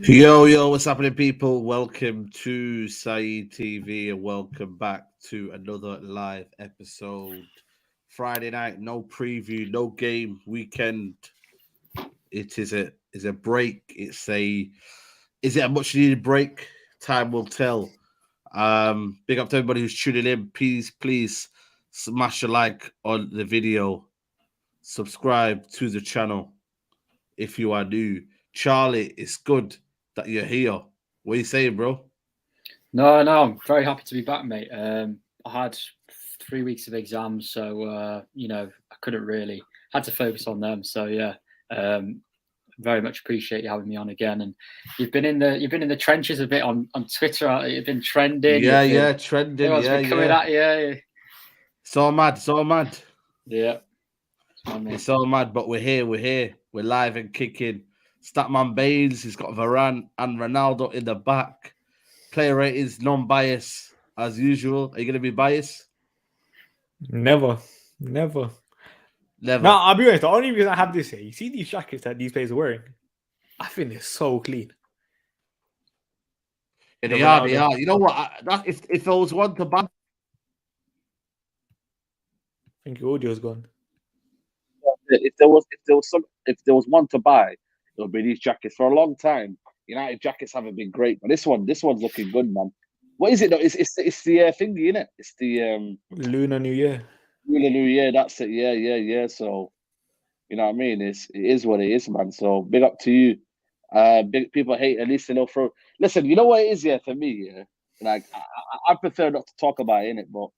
Yo, what's happening, people? Welcome to Saeed TV and welcome back to another live episode. Friday night, no preview, no game, weekend. It is a break. Is it a much needed break? Time will tell. Big up to everybody who's tuning in. Please smash a like on the video. Subscribe to the channel if you are new. Charlie, it's good that you're here. What are you saying, bro? No, I'm very happy to be back, mate. I had 3 weeks of exams, so I couldn't really had to focus on them. So yeah, very much appreciate you having me on again. And you've been in the trenches a bit on Twitter. You've been trending. Trending. Everyone's been coming at you. So mad. Yeah, it's so mad. But we're here. We're live and kicking. Statman Baines, he's got Varane and Ronaldo in the back. Player ratings, non-bias as usual. Are you going to be biased? Never. No, I'll be honest. The only reason I have this here, you see these jackets that these players are wearing? I think they're so clean. Yeah, they are. You know what? If there was one to buy, I think your audio's gone. If there was one to buy, it would be these jackets. For a long time, United jackets haven't been great, but this one's looking good, man. What is it though? It's the thingy, innit? It's the Lunar New Year. Lunar New Year. That's it. Yeah. So, you know what I mean? It is what it is, man. So big up to you. Big people hate, at least they know throw. Listen, you know what it is, for me, like I prefer not to talk about it, innit, but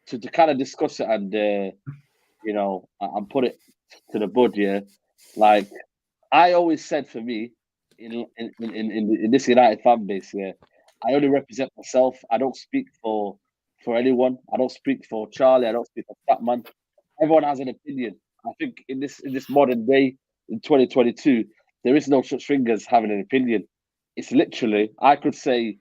to kind of discuss it and and put it to the bud, like I always said, for me, in this United fan base, I only represent myself. I don't speak for anyone. I don't speak for Charlie. I don't speak for Fatman. Everyone has an opinion. I think in this modern day, in 2022, there is no such thing as having an opinion. It's literally, I could say,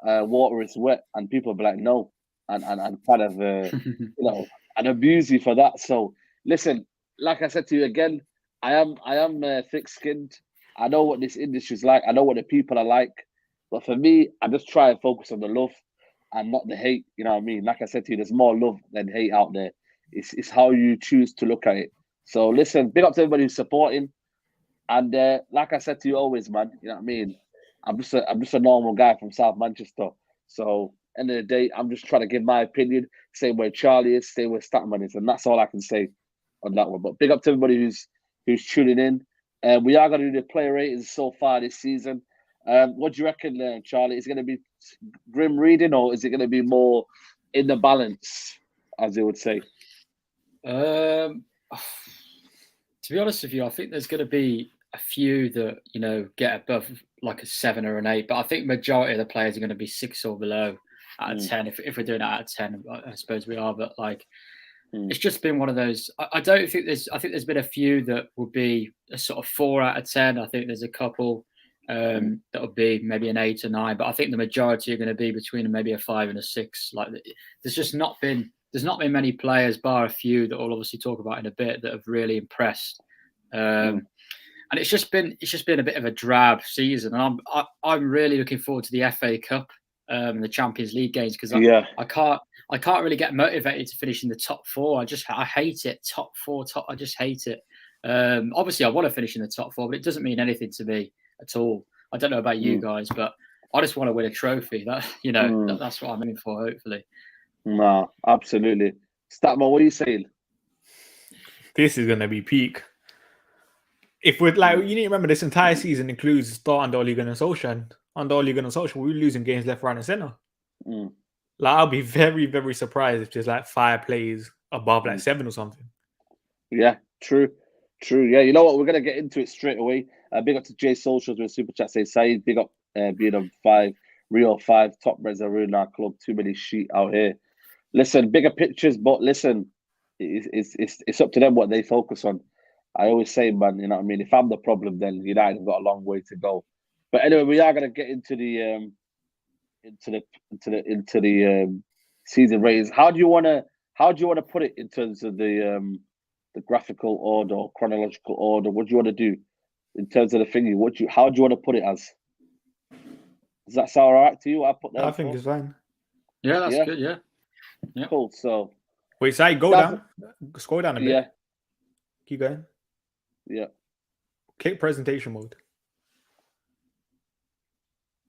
water is wet, and people will be like, no, and kind of and abuse you for that. So listen, like I said to you again, I am thick-skinned. I know what this industry's like. I know what the people are like. But for me, I just try and focus on the love and not the hate. You know what I mean? Like I said to you, there's more love than hate out there. It's how you choose to look at it. So listen, big up to everybody who's supporting. And like I said to you always, man, you know what I mean? I'm just a normal guy from South Manchester. So end of the day, I'm just trying to give my opinion. Same way Charlie is, same way Statman is, and that's all I can say on that one. But big up to everybody who's tuning in. We are going to do the player ratings so far this season. What do you reckon, Charlie? Is it going to be grim reading, or is it going to be more in the balance, as they would say? To be honest with you, I think there's going to be a few that get above like a 7 or an 8, but I think majority of the players are going to be 6 or below out of 10. If we're doing it out of 10, I suppose we are. But it's just been one of those. I don't think there's. I think there's been a few that will be a sort of 4 out of 10. I think there's a couple that will be maybe an 8 or 9, but I think the majority are going to be between maybe a 5 and a 6. Like there's not been many players, bar a few that we'll obviously talk about in a bit, that have really impressed. And it's just been a bit of a drab season, and I'm really looking forward to the FA Cup and the Champions League games, because I can't really get motivated to finish in the top 4. I hate it. Top 4. I just hate it. Obviously, I want to finish in the top 4, but it doesn't mean anything to me at all. I don't know about you guys, but I just want to win a trophy. That's what I'm aiming for, hopefully. No, absolutely. Statman, what are you saying? This is going to be peak. If we're you need to remember, this entire season includes the start under Ole Gunnar Solskjaer. And under Ole Gunnar Solskjaer, we're losing games left, right, and center. I'll be very, very surprised if there's 5 plays above 7 or something. Yeah, true. Yeah, you know what? We're gonna get into it straight away. Big up to Jay Socials with Super Chat. Say Saeed, big up being on 5, Rio 5, top Reds are ruining our club. Too many sheet out here. Listen, bigger pictures, but listen, it's up to them what they focus on. I always say, man, you know what I mean? If I'm the problem, then United have got a long way to go. But anyway, we are going to get into the season ratings. How do you want to put it in terms of the graphical order or chronological order? What do you want to do in terms of the thingy? How do you want to put it as? Does that sound all right to you? I put that. I think it's fine. Yeah, that's good. Yeah. Cool. So Wait, say go down. Scroll down a bit. Yeah. Keep going. Yeah. Click presentation mode.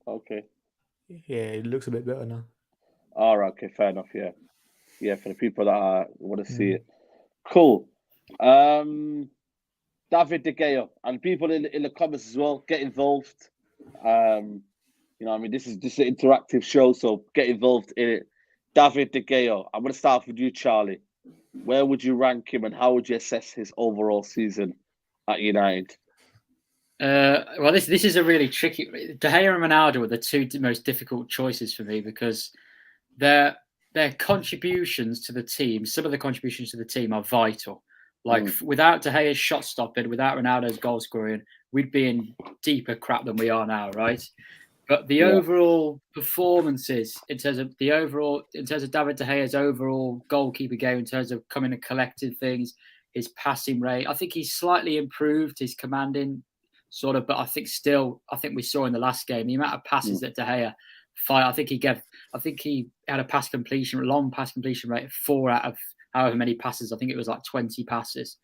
Okay. Yeah, it looks a bit better now. All right. Okay. Fair enough. Yeah. Yeah. For the people that want to see it. Cool. David De Gea and people in the comments as well, get involved. You know, I mean, this is just an interactive show, so get involved in it. David De Gea, I'm going to start off with you, Charlie. Where would you rank him, and how would you assess his overall season at United? Well, this is a really tricky. De Gea and Ronaldo are the two most difficult choices for me because their contributions to the team, some of the contributions to the team are vital. Like without De Gea's shot stopping, without Ronaldo's goal scoring, we'd be in deeper crap than we are now, right? But the overall performances in terms of David De Gea's overall goalkeeper game, in terms of coming and collecting things, his passing rate, I think he's slightly improved his commanding sort of, but I think we saw in the last game the amount of passes that De Gea fired. I think he had a long pass completion rate of 4 out of however many passes. I think it was like 20 passes.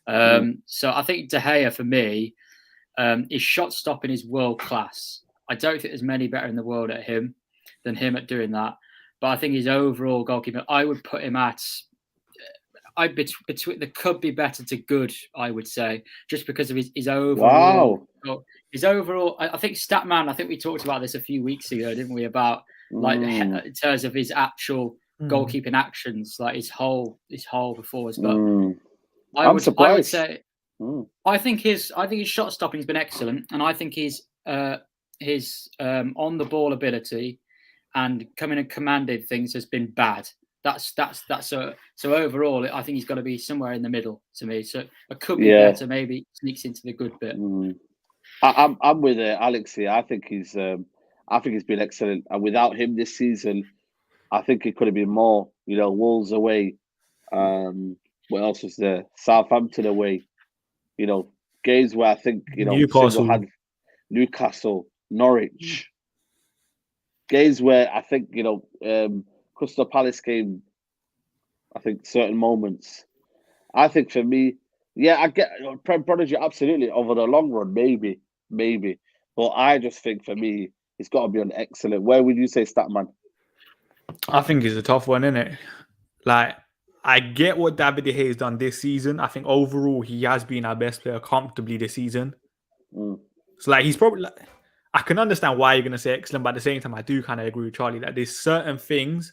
So I think De Gea for me, his shot stopping is world class. I don't think there's many better in the world than him at doing that. But I think his overall goalkeeper, I would put him at. Between the could be better to good, I would say, just because of his overall. Wow. His overall, I think Statman. I think we talked about this a few weeks ago, didn't we? About like in terms of his actual goalkeeping actions, like his whole performance. But I would say, I think his shot stopping has been excellent, and I think his on the ball ability and coming and commanding things has been bad. So overall, I think he's got to be somewhere in the middle to me. So it could be better, maybe sneaks into the good bit. I'm with Alex here. I think he's been excellent, and without him this season, I think it could have been more. You know, Wolves away. What else was there? Southampton away. You know, games where I think Newcastle, Norwich. Games where I think Crystal Palace game. I think certain moments. I think for me, I get Prodigy absolutely over the long run, maybe. But I just think for me, it's got to be an excellent. Where would you say, Statman? I think it's a tough one, isn't it? Like, I get what David De Gea has done this season. I think overall he has been our best player comfortably this season. So like, he's probably. I can understand why you're going to say excellent, but at the same time, I do kind of agree with Charlie that there's certain things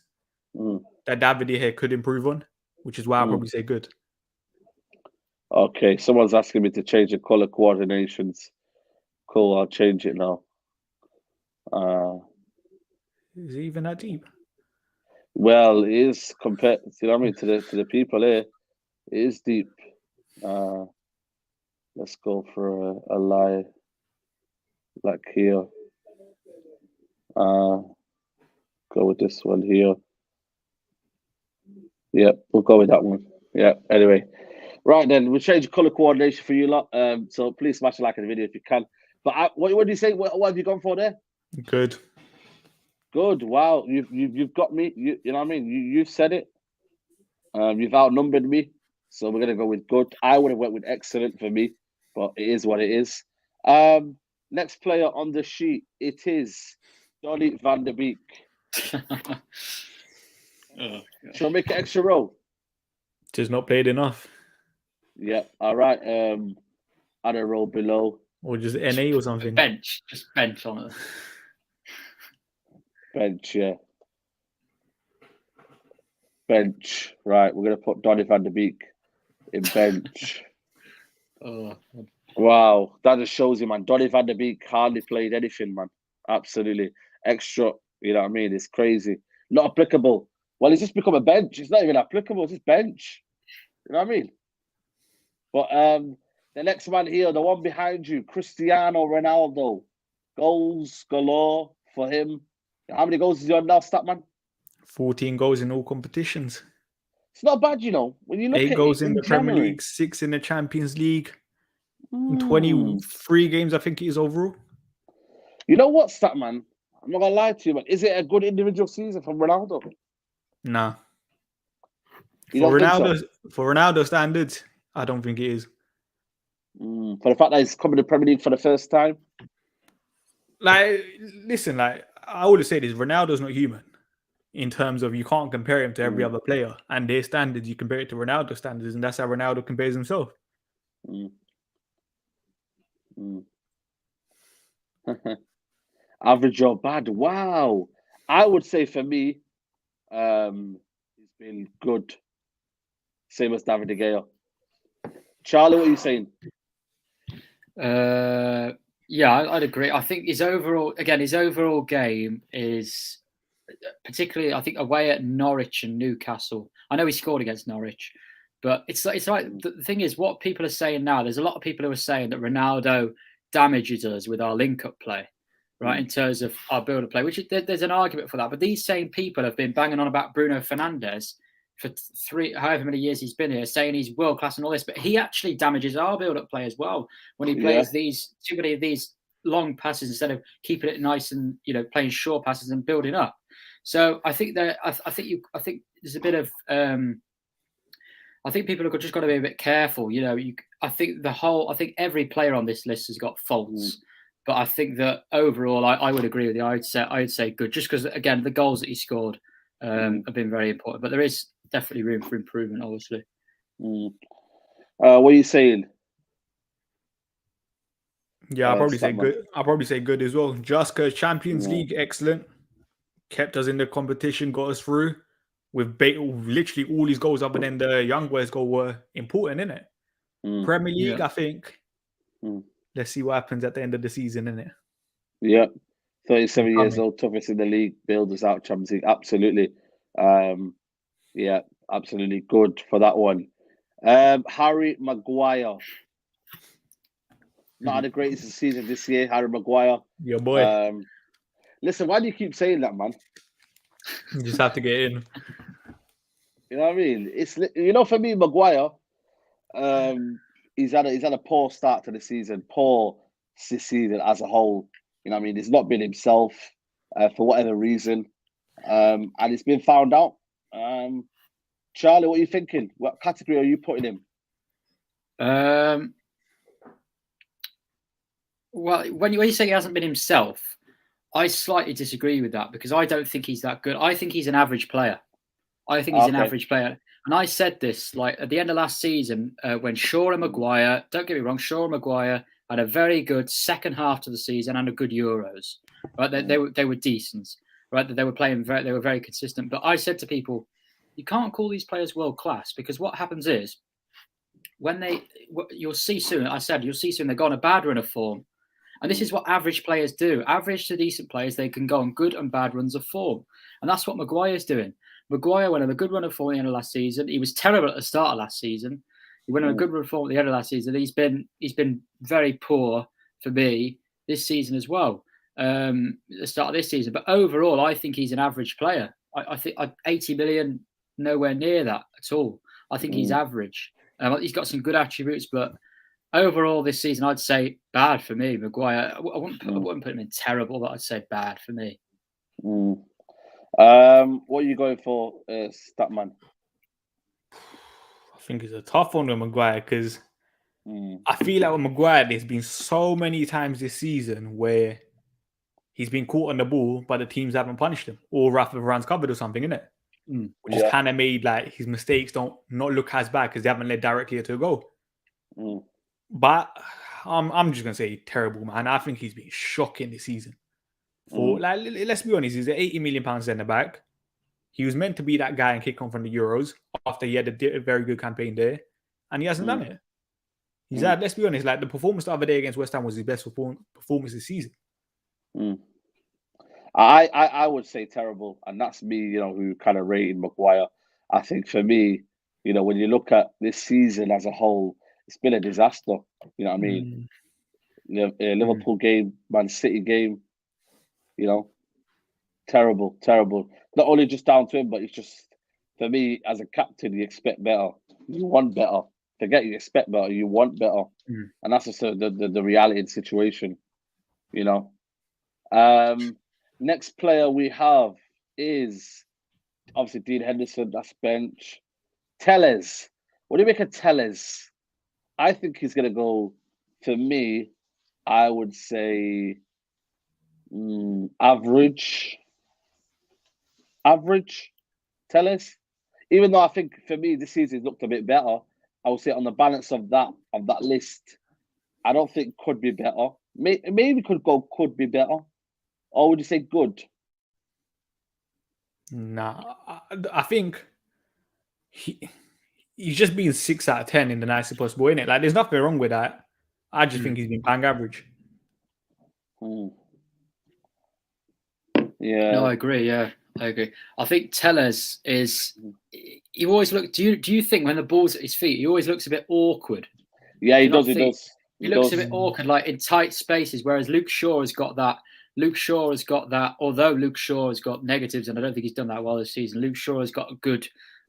that David De Gea could improve on, which is why I'll probably say good. Okay, someone's asking me to change the color coordinations. Cool, I'll change it now. Is it even that deep? Well, it is compared. You know what I mean? To the people here, it is deep. Let's go for a lie. Like here. Go with this one here. Yeah, we'll go with that one. Yeah, anyway. Right then, we'll change the colour coordination for you lot. So please smash a like on the video if you can. But what do you say? What have you gone for there? Good. Good. Wow. You've got me. You know what I mean? You've said it. You've outnumbered me. So we're gonna go with good. I would have went with excellent for me, but it is what it is. Next player on the sheet, it is Donny van der Beek. Shall I make an extra roll? Just not played enough. Yeah, all right. Add a roll below. Or just NA or something. Just bench on it. Bench, yeah. Bench. Right, we're going to put Donny van der Beek in bench. Wow, that just shows you, man. Donny van der Beek hardly played anything, man. Absolutely. Extra, you know what I mean? It's crazy. Not applicable. Well, it's just become a bench. It's not even applicable. It's just bench. You know what I mean? But the next man here, the one behind you, Cristiano Ronaldo. Goals galore for him. How many goals is he on now, Statman? 14 goals in all competitions. It's not bad, you know. When you look 8 at goals it in the Premier League, 6 in the Champions League. In 23 games, I think it is overall. You know what, Statman? I'm not gonna lie to you, but is it a good individual season from Ronaldo? Nah. You don't think so? For Ronaldo standards, I don't think it is. For the fact that he's coming to the Premier League for the first time. Like, listen, like I always say this: Ronaldo's not human. In terms of you can't compare him to every other player, and their standards you compare it to Ronaldo standards, and that's how Ronaldo compares himself. Average or bad? Wow. I would say for me, he's been good. Same as David De Gea. Charlie, what are you saying? Yeah, I'd agree. I think his overall game is particularly, I think, away at Norwich and Newcastle. I know he scored against Norwich, but it's like the thing is, what people are saying now. There's a lot of people who are saying that Ronaldo damages us with our link-up play, right? In terms of our build-up play, which there's an argument for that. But these same people have been banging on about Bruno Fernandes for however many years he's been here, saying he's world class and all this, but he actually damages our build-up play as well when he plays too many of these long passes instead of keeping it nice and playing short passes and building up. So I think that I think there's a bit of I think people have just got to be a bit careful. I think every player on this list has got faults. But I think that overall, I would agree with you. I'd say good, just because again the goals that he scored have been very important. But there is definitely room for improvement, obviously. What are you saying? Yeah, I'll probably say good. I'll probably say good as well. Just because Champions League, excellent, kept us in the competition, got us through. With literally all his goals, other than the young boys' goal, were important, innit? Premier League, I think. Let's see what happens at the end of the season, innit? Yeah. 37 years old, toughest in the league, build us out Champions League. Absolutely. Yeah, absolutely good for that one. Harry Maguire. Not the greatest season this year, Harry Maguire. Your boy. Listen, why do you keep saying that, man? You just have to get in. You know what I mean? It's for me, Maguire. He's had a poor start to the season, poor this season as a whole. You know what I mean? He's not been himself for whatever reason, and it's been found out. Charlie, what are you thinking? What category are you putting him? Well, when you say he hasn't been himself, I slightly disagree with that because I don't think he's that good. I think he's an average player. And I said this like at the end of last season when Shaw and Maguire, don't get me wrong, Shaw and Maguire had a very good second half to the season and a good Euros. Right, they were decent. Right, they were very consistent. But I said to people, you can't call these players world class because what happens is you'll see soon they go on a bad run of form. And this is what average players do. Average to decent players, they can go on good and bad runs of form. And that's what Maguire's doing. Maguire went on a good run of form at the end of last season. He was terrible at the start of last season. He went on a good run of form at the end of last season. He's been very poor for me this season as well. At the start of this season. But overall, I think he's an average player. I think 80 million, nowhere near that at all. I think he's average. He's got some good attributes, but overall this season, I'd say bad for me. Maguire, I wouldn't put him in terrible, but I'd say bad for me. What are you going for, Statman? I think it's a tough one with Maguire because I feel like with Maguire, there's been so many times this season where he's been caught on the ball, but the teams haven't punished him, or Rafa Varane's covered or something, innit? Which has kind of made like his mistakes not look as bad because they haven't led directly to a goal. But I'm just gonna say terrible, man. I think he's been shocking this season. Let's be honest, he's an £80 million centre back. He was meant to be that guy and kick on from the Euros after he had a very good campaign there, and he hasn't done it. He's had, let's be honest, like the performance the other day against West Ham was his best performance this season. I would say terrible, and that's me, who kind of rated Maguire. I think for me, when you look at this season as a whole, it's been a disaster. You know what I mean? Liverpool game, Man City game, terrible. Not only just down to him, but it's just, for me, as a captain, you expect better. You want better. Forget you expect better, you want better. And that's just the reality of the situation, Next player we have is obviously Dean Henderson. That's bench. Telles. What do you make of Telles? I think he's going to go, for me, I would say average. Average, Telles. Even though I think for me this season looked a bit better, I would say on the balance of that list, I don't think could be better. Maybe could be better. Or would you say good? Nah, I think he's just been 6 out of 10 in the nicest possible, innit? Like, there's nothing wrong with that. I just think he's been bang average. Yeah. No, I agree. Yeah, I agree. I think Telles is. He always look. Do you think when the ball's at his feet, he always looks a bit awkward? Yeah, he does. He does. He looks a bit awkward, like in tight spaces. Whereas Luke Shaw has got that. Although Luke Shaw has got negatives, and I don't think he's done that well this season. Luke Shaw has got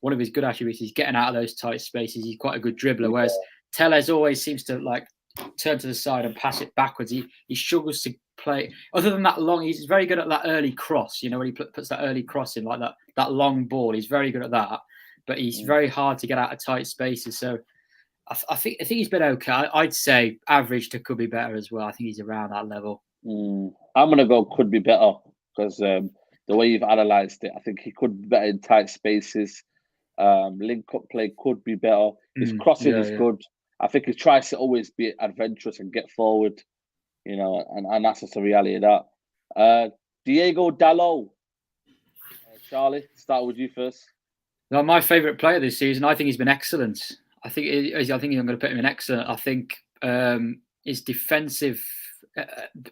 one of his good attributes is getting out of those tight spaces. He's quite a good dribbler. Whereas Telles always seems to like turn to the side and pass it backwards. He struggles to play. Other than that long, he's very good at that early cross. You know, when he puts that early cross in, like that long ball, he's very good at that. But he's very hard to get out of tight spaces. So I think he's been okay. I'd say average to could be better as well. I think he's around that level. I'm gonna go could be better because the way you've analysed it, I think he could be better in tight spaces. Link up play could be better. His crossing is good. I think he tries to always be adventurous and get forward, you know, and that's just the reality of that. Diego Dalot. Charlie, start with you first. No, my favourite player this season. I think he's been excellent. I think I'm going to put him in excellent. I think his defensive.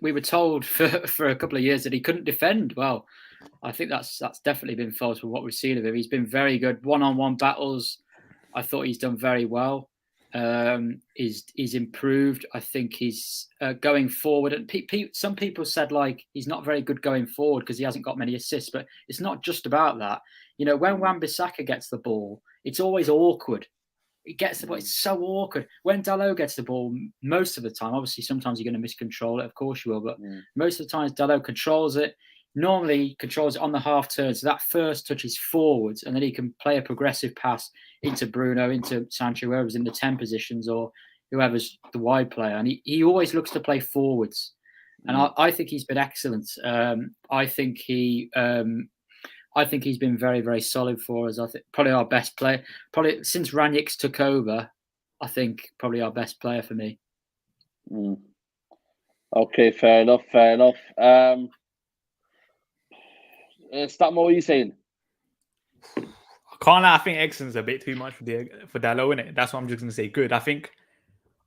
We were told for a couple of years that he couldn't defend. Well, I think that's definitely been false with what we've seen of him. He's been very good. One-on-one battles, I thought he's done very well. He's improved. I think he's going forward. And some people said like he's not very good going forward because he hasn't got many assists. But it's not just about that. You know, when Wan-Bissaka gets the ball, it's always awkward. It gets the ball. It's so awkward. When Dalot gets the ball, most of the time, obviously, sometimes you're going to miscontrol it. Of course you will. But most of the times, Dalot controls it. Normally, he controls it on the half turn. So that first touch is forwards. And then he can play a progressive pass into Bruno, into Sancho, whoever's in the 10 positions or whoever's the wide player. And he always looks to play forwards. And I think he's been excellent. I think he's been very, very solid for us. I think probably our best player. Probably since Ranić took over, I think probably our best player for me. Okay, fair enough. Statmo, what are you saying? I think excellent's a bit too much for Dalot, innit? That's what I'm just going to say. Good. I think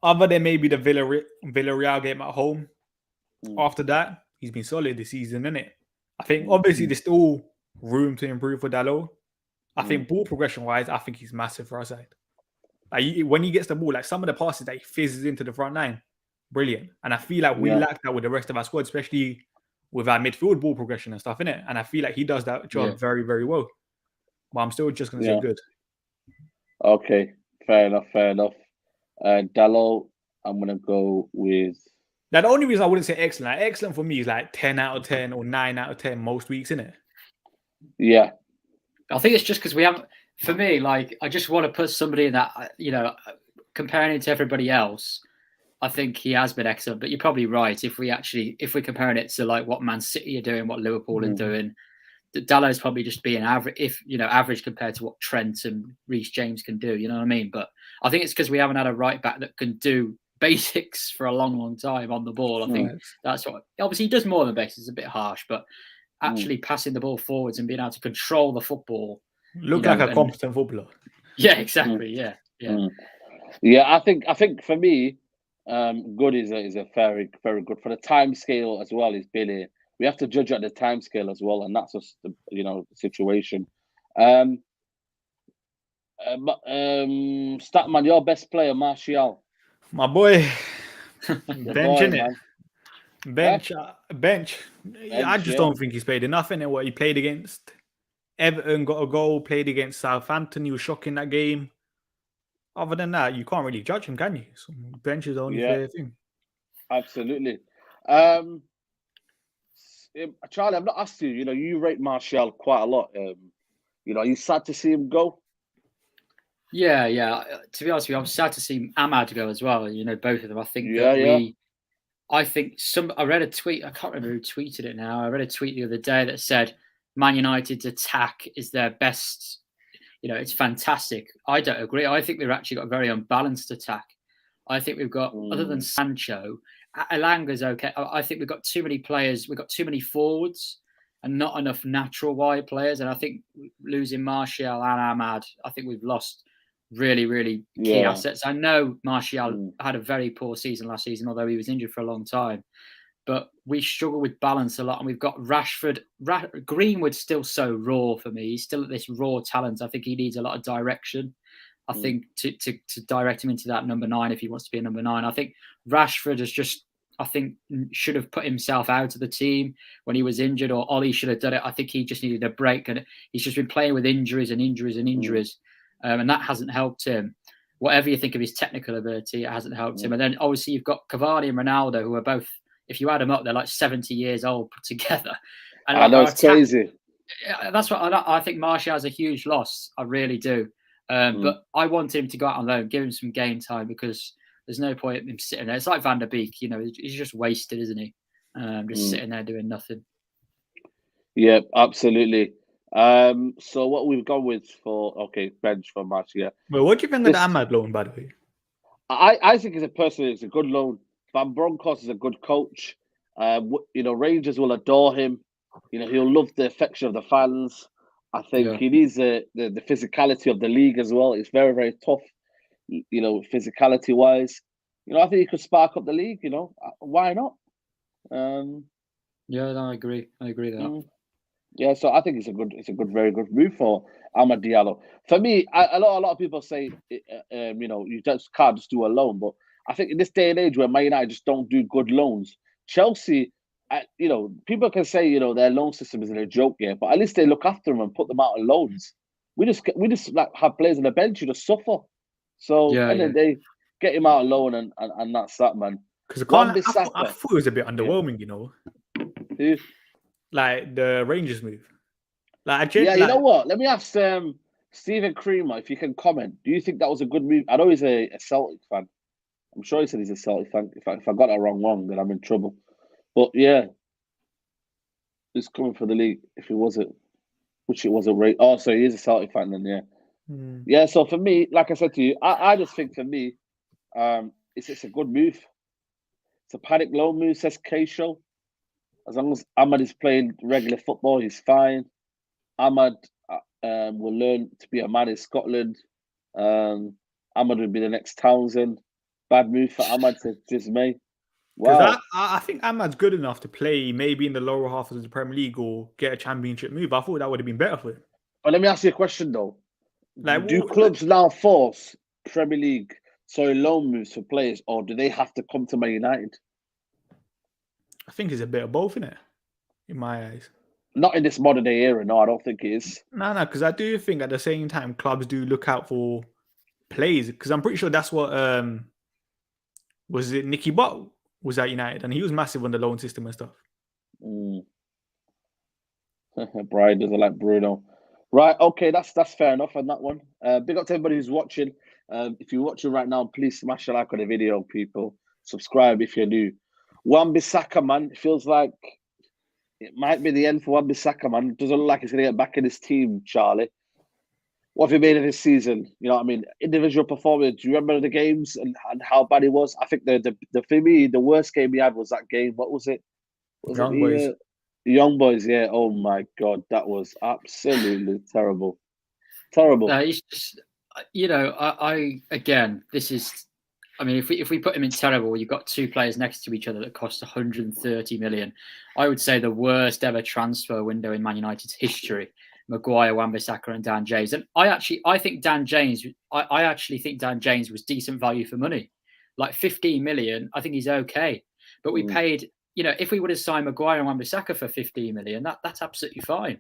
other than maybe the Villarreal game at home, after that, he's been solid this season, innit? I think obviously there's still room to improve for Dalot. I think ball progression wise, I think he's massive for our side. Like when he gets the ball, like some of the passes that he fizzes into the front line, brilliant. And I feel like we lack that with the rest of our squad, especially with our midfield ball progression and stuff, innit? And I feel like he does that job very, very well. But I'm still just going to say good. Okay, fair enough. Dalot, I'm going to go with... Now, the only reason I wouldn't say excellent, like excellent for me is like 10 out of 10 or 9 out of 10 most weeks, innit? Yeah. I think it's just because we haven't... For me, like, I just want to put somebody in that, you know, comparing him to everybody else, I think he has been excellent. But you're probably right. If we're comparing it to like what Man City are doing, what Liverpool are doing, Dalot's probably just being average compared to what Trent and Reece James can do. You know what I mean? But I think it's because we haven't had a right back that can do basics for a long, long time on the ball. I think that's what. Obviously, he does more than basics. It's a bit harsh, but actually passing the ball forwards and being able to control the football. Look like a competent footballer. Yeah, exactly. Yeah. Yeah, I think for me, good is a very, very good for the time scale as well. He's been here. We have to judge at the time scale as well, and that's just the situation. Statman, your best player, Martial. My boy, bench, innit? Bench. I just don't think he's played enough in it. What he played against Everton, got a goal. Played against Southampton, he was shocking that game. Other than that, you can't really judge him, can you? So bench is the only fair thing. Absolutely. Charlie, I've not asked you. You rate Martial quite a lot. Are you sad to see him go? Yeah. To be honest with you, I'm sad to see Ahmad go as well. Both of them. I think I read a tweet. I can't remember who tweeted it now. I read a tweet the other day that said Man United's attack is their best. It's fantastic. I don't agree. I think we've actually got a very unbalanced attack. I think we've got, other than Sancho, Elanga's okay. I think we've got too many players. We've got too many forwards and not enough natural wide players. And I think losing Martial and Ahmad, I think we've lost really, really key assets. I know Martial had a very poor season last season, although he was injured for a long time. But we struggle with balance a lot. And we've got Rashford. Greenwood's still so raw for me. He's still at this raw talent. I think he needs a lot of direction. I think to direct him into that number 9 if he wants to be a number 9. I think Rashford should have put himself out of the team when he was injured, or Ollie should have done it. I think he just needed a break. And he's just been playing with injuries. And that hasn't helped him. Whatever you think of his technical ability, it hasn't helped him. And then obviously you've got Cavani and Ronaldo, who are both, if you add them up, they're like 70 years old put together. And I know, it's crazy. That's what I think. Martial is a huge loss. I really do. But I want him to go out on loan, give him some game time, because there's no point in him sitting there. It's like Van der Beek, he's just wasted, isn't he? Just sitting there doing nothing. Yeah, absolutely. So what we've gone with bench for Martial. Well, what do you think of the Ahmad loan, by the way? I think it's a good loan. Van Bronckhorst is a good coach. Rangers will adore him. He'll love the affection of the fans. I think he needs the physicality of the league as well. It's very, very tough, physicality wise. I think he could spark up the league. Why not? I agree. I agree with that. Yeah, so I think it's a very good move for Amad Diallo. For me, a lot of people say, you just can't just do a loan, but I think in this day and age where Man United just don't do good loans, Chelsea, people can say their loan system isn't a joke yet, but at least they look after them and put them out on loans. We just like have players on the bench who just suffer. So then they get him out on loan and that's that, man. Because I thought it was a bit underwhelming, Who? Like the Rangers move. You know what? Let me ask Stephen Creamer if you can comment. Do you think that was a good move? I know he's a Celtic fan. I'm sure he said he's a Celtic fan. If I got that wrong, then I'm in trouble. But yeah, he's coming for the league. If he wasn't, which it wasn't right. Oh, so he is a Celtic fan then, yeah. Yeah, so for me, like I said to you, I just think for me, it's a good move. It's a panic loan move, says K-Show. As long as Ahmad is playing regular football, he's fine. Ahmad will learn to be a man in Scotland. Ahmad will be the next Townsend. Bad move for Ahmad, says Dismay. Wow. I think Ahmad's good enough to play maybe in the lower half of the Premier League or get a championship move. I thought that would have been better for him. But let me ask you a question though. Do clubs now force Premier League loan moves for players, or do they have to come to Man United? I think it's a bit of both, isn't it? In my eyes. Not in this modern day era, no, I don't think it is. No, because I do think at the same time clubs do look out for players, because I'm pretty sure that's what was it Nicky Butt was at United, and he was massive on the loan system and stuff. Brian doesn't like Bruno. Right, okay, that's fair enough on that one. Big up to everybody who's watching. If you're watching right now, please smash a like on the video, people. Subscribe if you're new. Wan-Bissaka, man, it feels like it might be the end for Wan-Bissaka, man. It doesn't look like he's going to get back in his team, Charlie. What have you made of this season? You know what I mean? Individual performance. Do you remember the games and how bad he was? I think for me, the worst game he had was that game. What was it? Young Boys, yeah. Oh my God, that was absolutely terrible. Terrible. It's just, if we put him in terrible, you've got two players next to each other that cost 130 million. I would say the worst ever transfer window in Man United's history. Maguire, Wan-Bissaka, and Dan James. And I think Dan James was decent value for money. Like 15 million, I think he's okay. But we paid, if we would have signed Maguire and Wan-Bissaka for 15 million, that's absolutely fine.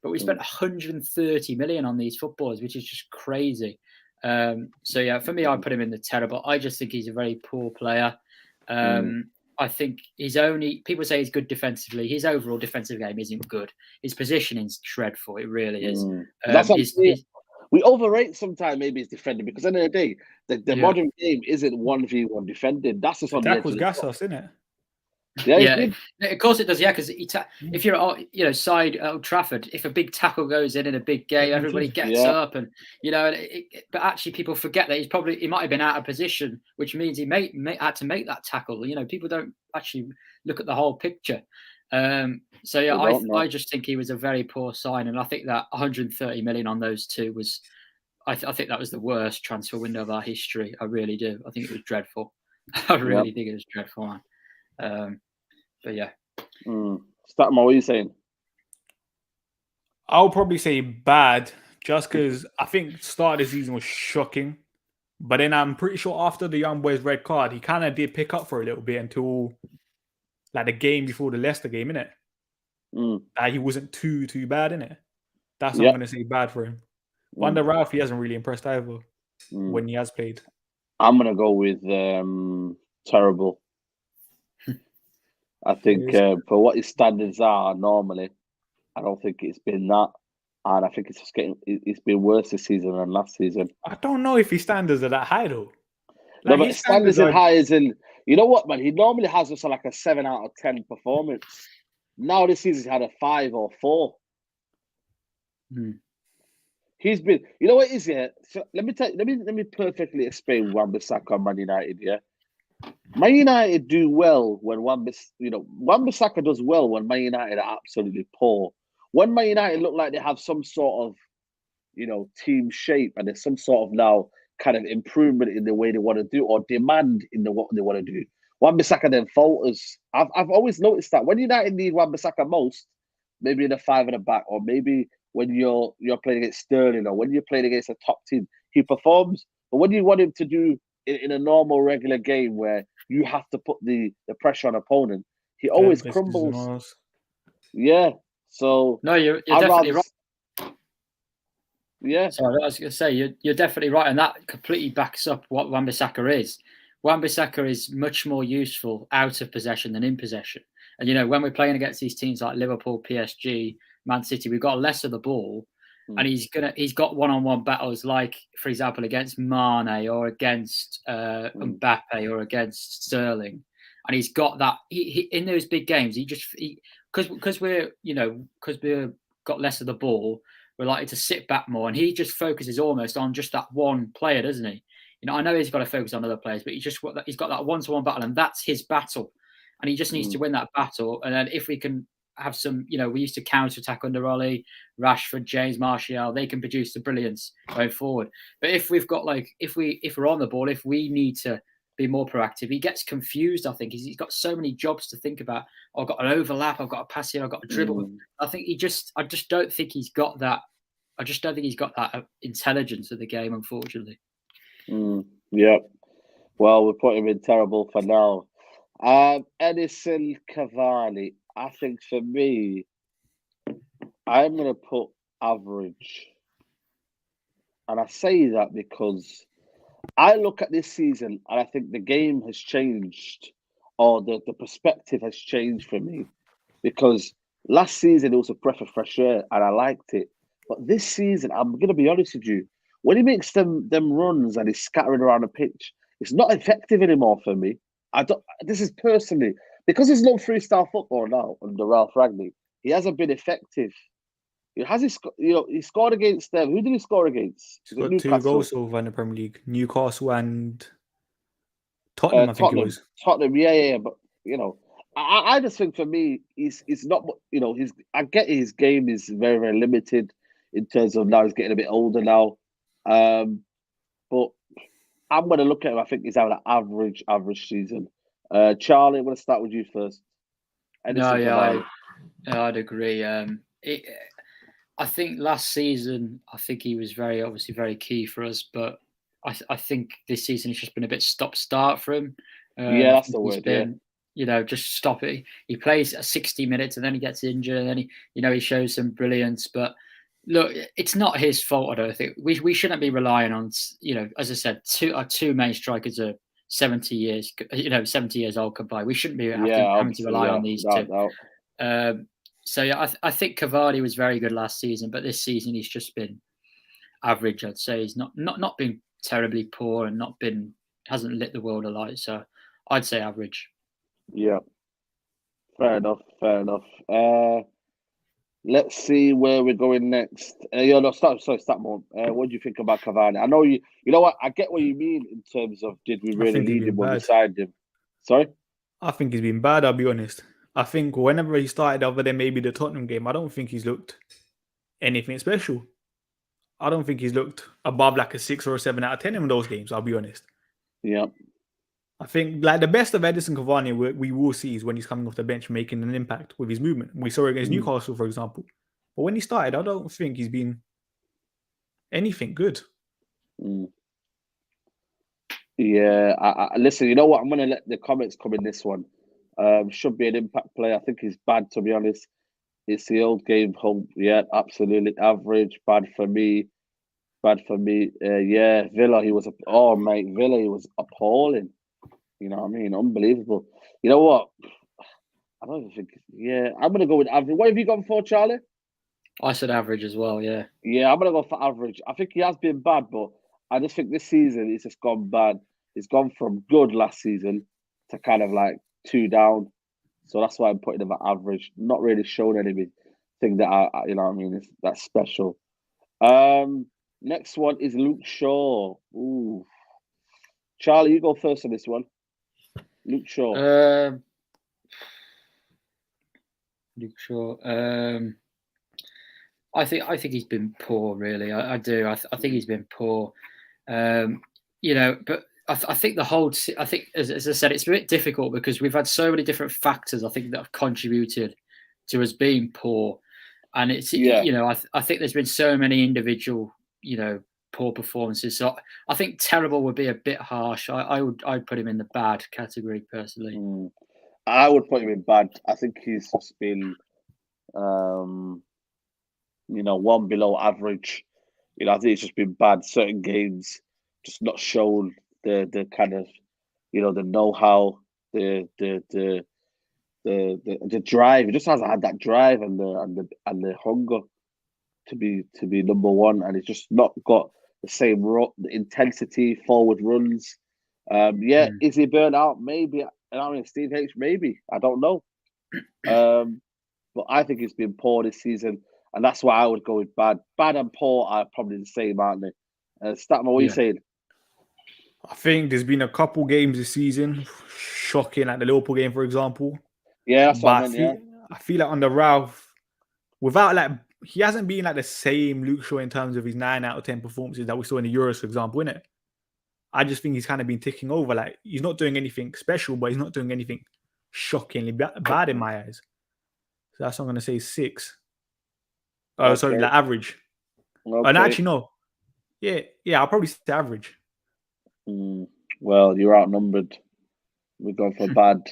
But we spent 130 million on these footballers, which is just crazy. For me, I put him in the terrible. I just think he's a very poor player. I I think people say he's good defensively. His overall defensive game isn't good. His positioning's dreadful. It really is. That's what we overrate sometimes maybe his defending because at the end of the day, the modern game isn't 1v1 defending. That's just on the edge of the gas us, isn't it? Yeah, of course it does. Yeah, because if you're side Old Trafford, if a big tackle goes in a big game, everybody gets up, and but actually people forget that he might have been out of position, which means he may had to make that tackle. People don't actually look at the whole picture. So yeah, I just think he was a very poor sign, and I think that 130 million on those two was, I think that was the worst transfer window of our history. I really do. I think it was dreadful. I really think it was dreadful, man. But yeah. Statman, what are you saying? I'll probably say bad, just because I think start of the season was shocking. But then I'm pretty sure after the young boy's red card, he kind of did pick up for a little bit until like the game before the Leicester game, innit? He wasn't too bad, innit? That's what I'm going to say bad for him. Under Ralph, he hasn't really impressed either when he has played. I'm going to go with terrible. I think for what his standards are normally, I don't think it's been that. And I think it's been worse this season than last season. I don't know if his standards are that high, though. No, but his standards are high as in, you know what, man? He normally has just like a 7 out of 10 performance. Now this season he's had a 5 or 4. He's been, you know what it is, yeah? So let me perfectly explain Wan-Bissaka on Man United, yeah? Man United do well when Wan-Bissaka does well when Man United are absolutely poor. When Man United look like they have some sort of, team shape and there's some sort of now kind of improvement in the way they want to do or demand in what they want to do, Wan-Bissaka then falters. I've always noticed that when United need Wan-Bissaka most, maybe in a 5 at the back, or maybe when you're playing against Sterling, or when you're playing against a top team, he performs. But when you want him to do in a normal, regular game where you have to put the pressure on opponent, he always crumbles. Yeah. So no, you're definitely right. Yeah. Sorry, I was going to say you're definitely right, and that completely backs up what Wan-Bissaka is. Wan-Bissaka is much more useful out of possession than in possession. And when we're playing against these teams like Liverpool, PSG, Man City, we've got less of the ball. And he's got one-on-one battles, like, for example, against Mane or against Mbappe or against Sterling, and he's got that. He in those big games, because we're got less of the ball, we're likely to sit back more, and he just focuses almost on just that one player, doesn't he? I know he's got to focus on other players, but he's got that one-to-one battle, and that's his battle, and he just needs to win that battle. And then if we can have some, we used to counter-attack under Ollie, Rashford, James, Martial, they can produce the brilliance going forward. But if we've got if we're on the ball, if we need to be more proactive, he gets confused. I think he's got so many jobs to think about. I've got an overlap, I've got a pass here, I've got a dribble. I think I just don't think he's got that. I just don't think he's got that intelligence of the game, unfortunately. Yeah. Well, we're putting him in terrible for now. Edison Cavani. I think for me, I'm going to put average. And I say that because I look at this season and I think the game has changed, or the perspective has changed for me. Because last season it was a breath of fresh air and I liked it. But this season, I'm going to be honest with you, when he makes them runs and he's scattering around the pitch, it's not effective anymore for me. This is personally, because there's no freestyle football now under Ralph Rangnick, he hasn't been effective. He scored against them. Who did he score against? He's got 2 goals over in the Premier League. Newcastle and Tottenham, I think it was. Tottenham, yeah. But, I just think for me, he's not, I get his game is very, very limited in terms of now he's getting a bit older now. But I'm going to look at him. I think he's having an average season. Charlie, I'm going to start with you first. I'd agree. I think last season, he was obviously very key for us, but I think this season it's just been a bit stop-start for him. That's the word. Just stop it. He plays 60 minutes and then he gets injured, and then he shows some brilliance. But look, it's not his fault. I don't think we shouldn't be relying on. As I said, our two main strikers are 70 years, 70 years old Cavani. We shouldn't be having to rely on these two. So yeah, I think Cavani was very good last season, but this season he's just been average. I'd say he's not been terribly poor and hasn't lit the world alight. So I'd say average. Yeah, fair enough. Let's see where we're going next. Start more. What do you think about Cavani? I know you know what, I get what you mean in terms of did we really need him when we signed him? Sorry? I think he's been bad, I'll be honest. I think whenever he started other than maybe the Tottenham game, I don't think he's looked anything special. I don't think he's looked above like a 6 or a 7 out of 10 in those games, I'll be honest. Yeah. I think like the best of Edison Cavani we will see is when he's coming off the bench making an impact with his movement. We saw it against Newcastle, for example. But when he started, I don't think he's been anything good. Yeah, I listen, you know what? I'm going to let the comments come in this one. Should be an impact player. I think he's bad, to be honest. It's the old game home. Yeah, absolutely average. Bad for me. Yeah, Villa, he was appalling. You know what I mean? Unbelievable. You know what? I don't even think. Yeah, I'm going to go with average. What have you gone for, Charlie? I said average as well, yeah. Yeah, I'm going to go for average. I think he has been bad, but I just think this season it's just gone bad. It's gone from good last season to kind of like 2 down. So that's why I'm putting him at average. Not really showing anything that that's special. Next one is Luke Shaw. Ooh. Charlie, you go first on this one. Luke Shaw. Luke Shaw. I think he's been poor, really. I do. I think he's been poor. But I think as I said, it's a bit difficult because we've had so many different factors, I think, that have contributed to us being poor. And it's, I think there's been so many individual, poor performances. So I think terrible would be a bit harsh. I'd put him in the bad category personally. I would put him in bad. I think he's just been, one below average. I think it's just been bad. Certain games just not shown the kind of, the know-how, the drive. He just hasn't had that drive and the hunger to be number one, and it's just not got the same intensity, forward runs. Is he burnt out? Maybe. Steve H, maybe. I don't know. But I think it's been poor this season, and that's why I would go with bad. Bad and poor are probably the same, aren't they? Statman, what are you saying? I think there's been a couple games this season, shocking, like the Liverpool game, for example. Yeah, that's what I meant, I feel like under Ralph, without he hasn't been like the same Luke Shaw in terms of his 9 out of 10 performances that we saw in the Euros, for example, innit? I just think he's kind of been ticking over. Like, he's not doing anything special, but he's not doing anything shockingly bad in my eyes. So that's what I'm going to say 6. Okay. Sorry, like average. Okay. And actually, no. Yeah, I'll probably say average. Well, you're outnumbered. We're going for bad.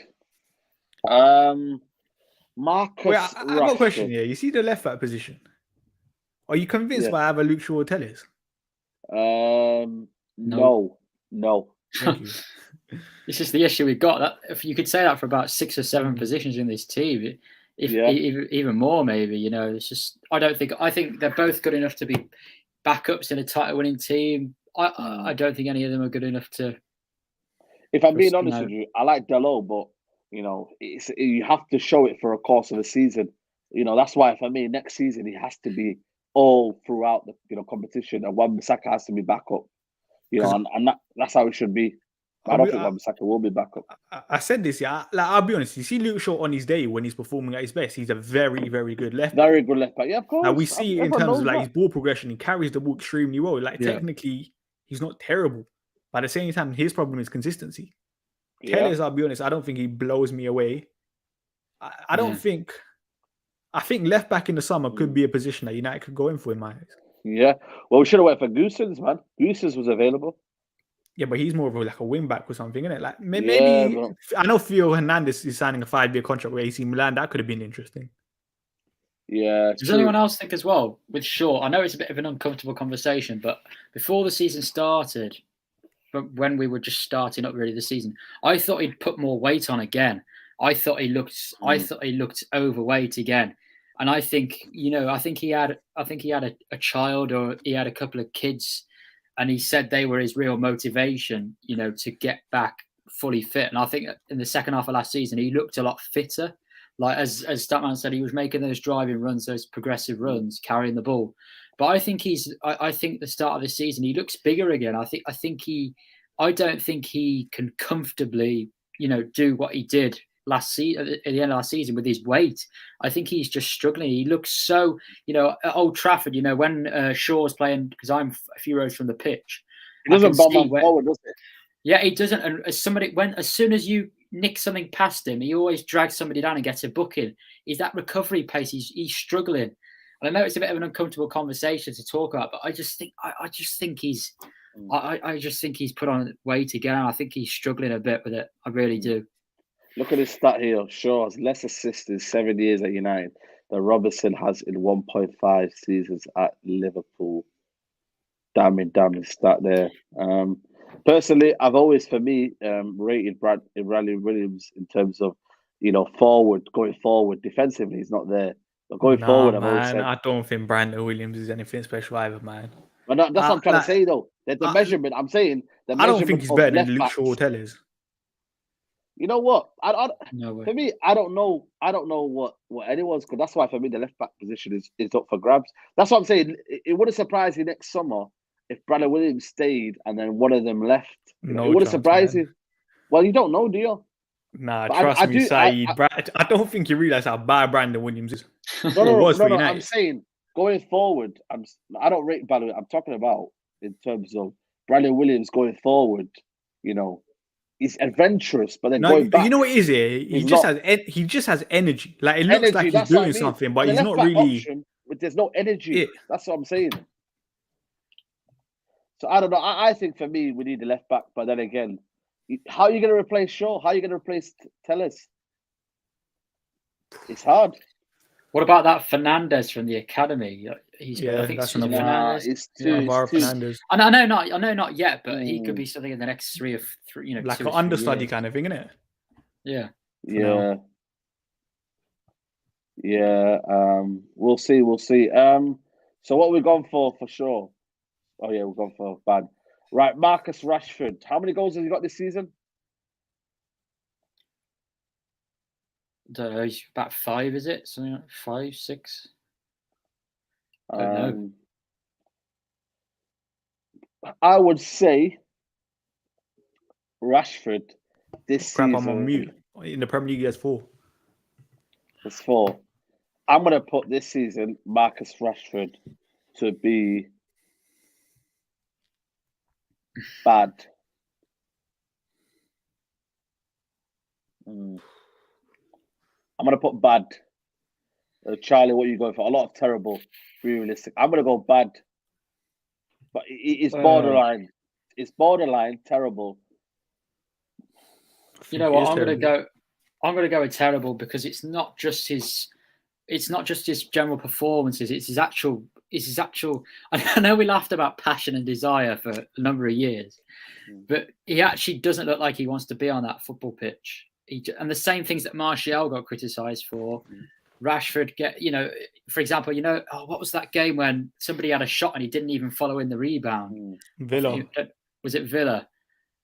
Marcus I've got a question here. You see the left back position? Are you convinced by either Luke Shaw or Telles? No. Thank you. This is the issue we've got. That if you could say that for about 6 or 7 positions in this team, even more maybe. It's just I think they're both good enough to be backups in a title-winning team. I don't think any of them are good enough to. If I'm being honest with you, I like Delo, but you have to show it for a course of the season. That's why for me next season he has to be all throughout the competition, and Wan-Bissaka has to be back up. And that's how it should be. I don't think Wan-Bissaka will be back up. I said this, I'll be honest. You see Luke Shaw on his day when he's performing at his best, he's a very, very good left back. Very good left back. Yeah, of course. Now we see in terms of his ball progression, he carries the ball extremely well. Technically, he's not terrible. But at the same time, his problem is consistency. Telles, I'll be honest, I don't think he blows me away. I don't think. I think left back in the summer could be a position that United could go in for in my eyes. Yeah. Well, we should have went for Goossens, man. Goossens was available. Yeah, but he's more of like a wing back or something, isn't it? Like maybe I know Theo Hernandez is signing a 5-year contract with AC Milan. That could have been interesting. Yeah. Does anyone else think as well with Shaw? I know it's a bit of an uncomfortable conversation, but before the season started, when we were just starting up really the season. I thought he'd put more weight on again. I thought he looked overweight again. And I think he had a child, or he had a couple of kids, and he said they were his real motivation, to get back fully fit. And I think in the second half of last season, he looked a lot fitter. Like as Statman said, he was making those driving runs, those progressive runs, carrying the ball. But I think I think the start of the season, he looks bigger again. I don't think he can comfortably, do what he did last season at the end of last season with his weight. I think he's just struggling. He looks so, at Old Trafford, when Shaw's playing, because I'm a few rows from the pitch. He doesn't bomb on forward, does it? Yeah, he doesn't. And as soon as you nick something past him, he always drags somebody down and gets a booking. He's that recovery pace. He's struggling. And I know it's a bit of an uncomfortable conversation to talk about, but I just think he's put on weight again. I think he's struggling a bit with it. I really do. Look at his stat here. Shaw has less assists in 7 years at United than Robertson has in 1.5 seasons at Liverpool. Damning stat there. Personally, I've always, for me, rated Bradley Williams in terms of, going forward. Defensively, he's not there. But going forward, I've always said, I don't think Brandon Williams is anything special either, man. But that's what I'm trying to say, though. The measurement, I'm saying, I don't think he's better than Luke Shaw is. You know what? No way. For me, I don't know what anyone's, because that's why for me the left back position is up for grabs. That's what I'm saying. It wouldn't surprise me next summer if Bradley Williams stayed and then one of them left. It wouldn't surprise you. Well, you don't know, do you? Nah, trust me, Saeed. I don't think you realise how bad Brandon Williams is. No. I'm saying going forward, I don't rate Bradley. I'm talking about in terms of Bradley Williams going forward. He's adventurous, but then going back. You know what it is here? He just has energy. Like it looks like he's doing something, but he's not really. Option, but there's no energy. Yeah. That's what I'm saying. So I don't know. I think for me, we need a left back, but then again, how are you going to replace Shaw? How are you going to replace Tellers? It's hard. What about that Fernandez from the academy? I think it's from the Fernandez. It's too. Fernandez. And I know not yet, but he could be something in the next 3 or 3. Like an understudy kind of thing, isn't it? Yeah. Yeah. We'll see. So what we've gone for sure? Oh yeah, we've gone for bad. Right, Marcus Rashford. How many goals has he got this season? I don't know. He's about 5, is it? Something like 5, 6. I don't know. I would say Rashford this season. I'm on mute. In the Premier League, he has 4. There's 4. I'm going to put this season Marcus Rashford to be bad. I'm going to put bad. Charlie, what are you going for? A lot of terrible, realistic. I'm going to go bad. But it's borderline. It's borderline terrible. You know what? I'm going to go with terrible because it's not just his general performances. It's his actual. I know we laughed about passion and desire for a number of years, but he actually doesn't look like he wants to be on that football pitch. And the same things that Martial got criticised for, Rashford for example, what was that game when somebody had a shot and he didn't even follow in the rebound? Villa. Was it Villa?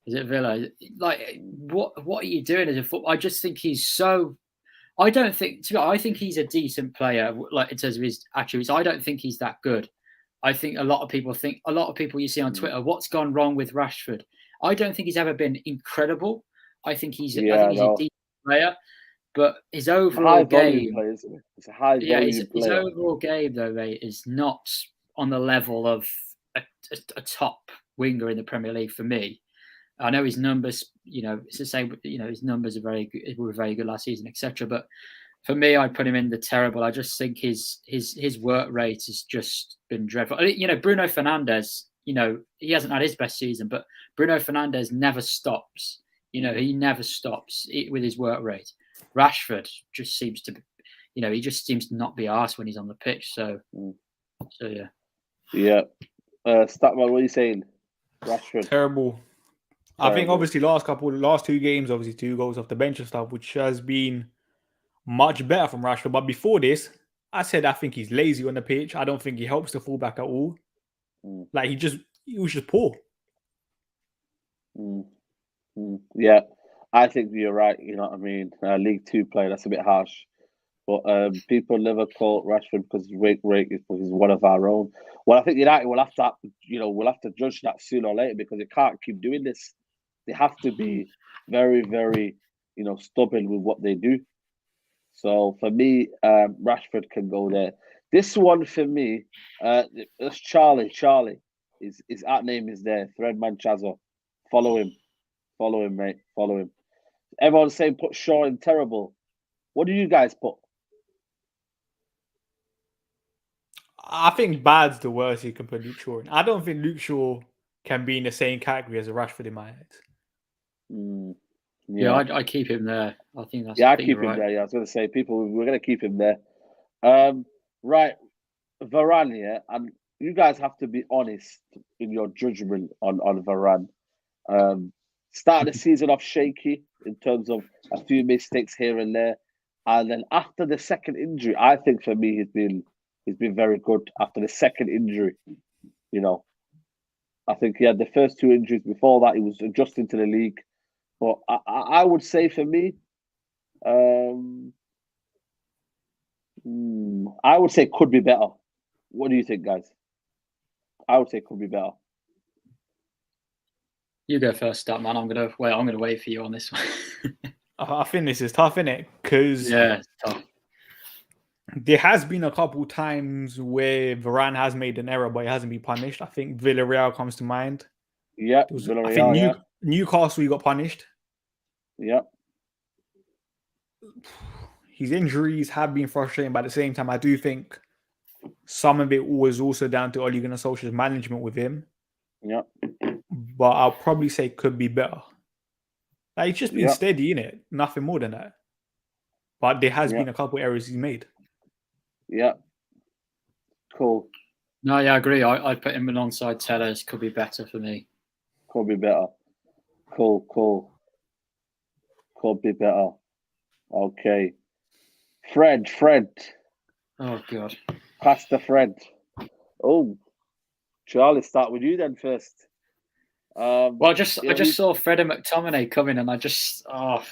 Is it Villa? Like, what are you doing as a football? I just think he's so. I think he's a decent player, like in terms of his attributes. I don't think he's that good. I think a lot of people you see on Twitter, what's gone wrong with Rashford? I don't think he's ever been incredible. I think he's a decent player, but his overall game, it's a high volume player. His overall game though, mate, is not on the level of a top winger in the Premier League for me. I know his numbers, it's the same. His numbers were very good last season, etc. But for me, I put him in the terrible. I just think his work rate has just been dreadful. Bruno Fernandes. He hasn't had his best season, but Bruno Fernandes never stops. He never stops with his work rate. Rashford just seems to, he just seems to not be arsed when he's on the pitch. So yeah. Yeah. Statman, what are you saying? Rashford. Terrible. I think obviously last 2 games, obviously 2 goals off the bench and stuff, which has been much better from Rashford. But before this, I said I think he's lazy on the pitch. I don't think he helps the fullback at all. Like he was just poor. Yeah, I think you're right. You know what I mean? League Two player, that's a bit harsh. But people never call Rashford because rake is because he's one of our own. Well, I think United will have to judge that sooner or later because they can't keep doing this. They have to be very, very, stubborn with what they do. So for me, Rashford can go there. This one for me, it's Charlie. Charlie, his at name is there. Threadman Chazo. Follow him, mate. Follow him. Everyone's saying put Shaw in terrible. What do you guys put? I think bad's the worst you can put Luke Shaw in. I don't think Luke Shaw can be in the same category as a Rashford in my eyes. Yeah, I keep him there. I think that's. Yeah, I keep him there. Yeah, I was going to say we're going to keep him there. Right, Varane. Yeah, and you guys have to be honest in your judgment on Varane. Started the season off shaky in terms of a few mistakes here and there, and then after the second injury, I think for me he's been very good after the second injury. I think he had the first 2 injuries before that. He was adjusting to the league, but I would say for me, I would say could be better. What do you think, guys? I would say could be better. You go first, that man. I'm gonna wait for you on this one. I think this is tough, isn't it? Because it's tough. There has been a couple times where Varane has made an error, but he hasn't been punished. I think Villarreal comes to mind. Yeah, I think Newcastle, he got punished. Yeah. His injuries have been frustrating, but at the same time, I do think some of it was also down to Ole Gunnar Solskjaer's management with him. Yeah. But I'll probably say could be better. Like, he's just been steady, innit? Nothing more than that. But there has been a couple errors he's made. Yeah. Cool. No, yeah, I agree. I put him alongside Tellers. Could be better for me. Could be better. Cool. Could be better. Okay. Fred. Oh, God. Pastor Fred. Oh, Charlie, start with you then first. Well, I just saw Fred and McTominay coming, and I just. And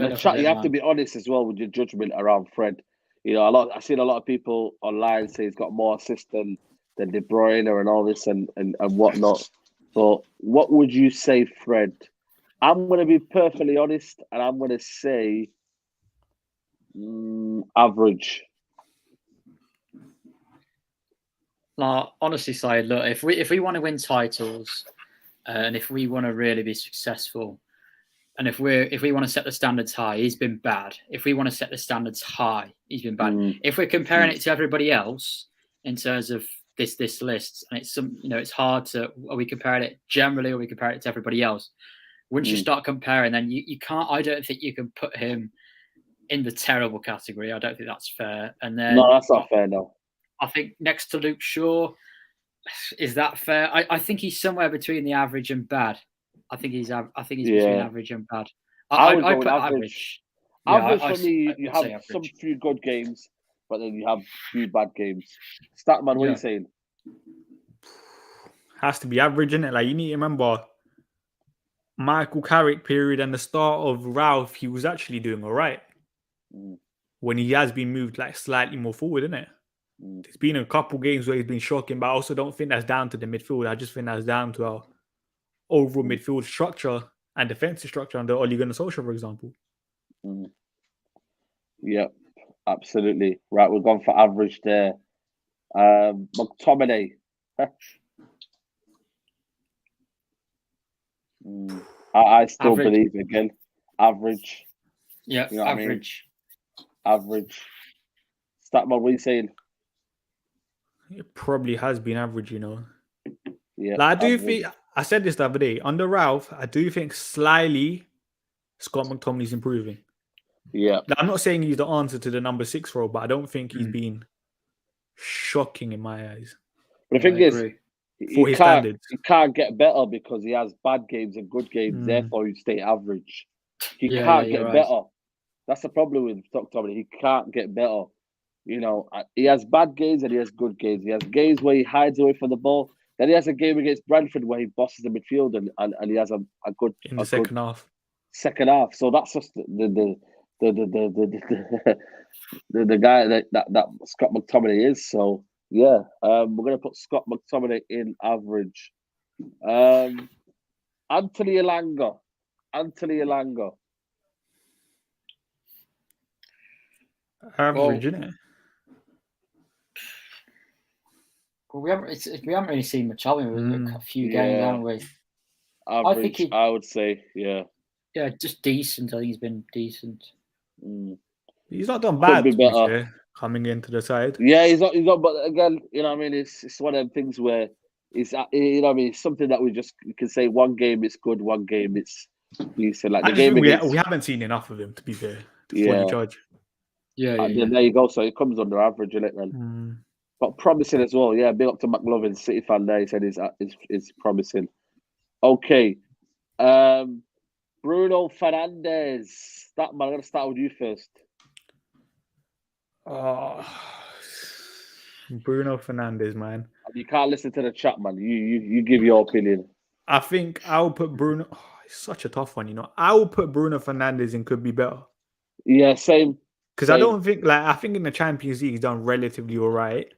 the chat, you have to be honest as well with your judgment around Fred. I've seen a lot of people online say he's got more assists than De Bruyne and all this and whatnot. But what would you say, Fred? I'm going to be perfectly honest, and I'm going to say average. Like, honestly, Syed, look, if we want to win titles, and if we want to really be successful, and if we want to set the standards high, he's been bad. If we want to set the standards high, he's been bad. If we're comparing it to everybody else in terms of this list, and it's hard to, are we comparing it generally or are we comparing it to everybody else? Once you start comparing, then you can't. I don't think you can put him in the terrible category. I don't think that's fair. And then no, that's not fair. No, I think next to Luke Shaw, is that fair? I think he's somewhere between the average and bad. I think he's between average and bad. I put average. Average for me, you have some few good games, but then you have few bad games. Statman, what are you saying? Has to be average, isn't it? Like, you need to remember Michael Carrick period and the start of Ralph, he was actually doing all right. When he has been moved like slightly more forward, isn't it? There's been a couple games where he's been shocking, but I also don't think that's down to the midfield. I just think that's down to our overall midfield structure and defensive structure under Ole Gunnar Solskjaer, for example. Yep, absolutely. Right, we've gone for average there. McTominay. I still believe again. Average. Yeah, average. Average. Statman, what are you saying? It probably has been average, Yeah. Like, I do think, I said this the other day, under Ralph, I do think slyly Scott McTominay's improving. Yeah. Now, I'm not saying he's the answer to the number 6 role, but I don't think he's been shocking in my eyes. But the thing is, For his standards. He can't get better because he has bad games and good games. Therefore, he stay average. He can't get better. That's the problem with McTominay. He can't get better. You know, he has bad games and he has good games. He has games where he hides away from the ball. Then he has a game against Brentford where he bosses the midfield and he has a good in the second half. Second half. So that's just the guy that Scott McTominay is. So yeah, we're gonna put Scott McTominay in average. Anthony Elanga. Average, isn't it? Well, we haven't really seen much of him with a few games, haven't we? Average, I would say, yeah. Yeah, just decent. I think he's been decent. He's not done bad, to be fair, coming into the side. Yeah, he's not. But again, you know what I mean? It's one of them things where it's, you know what I mean? It's something that you can say one game it's good, one game it's decent. Like the game we haven't seen enough of him, to be fair, to fully judge. Yeah. Then there you go. So it comes under average, isn't it? Then. But promising as well. Yeah, big up to McLovin, City fan there. He said it's promising. Okay. Bruno Fernandes. I'm going to start with you first. Bruno Fernandes, man. You can't listen to the chat, man. You give your opinion. I think I'll put Bruno. It's such a tough one, you know. I will put Bruno Fernandes in could be better. Yeah, same. Because I don't think, I think in the Champions League, he's done relatively all right.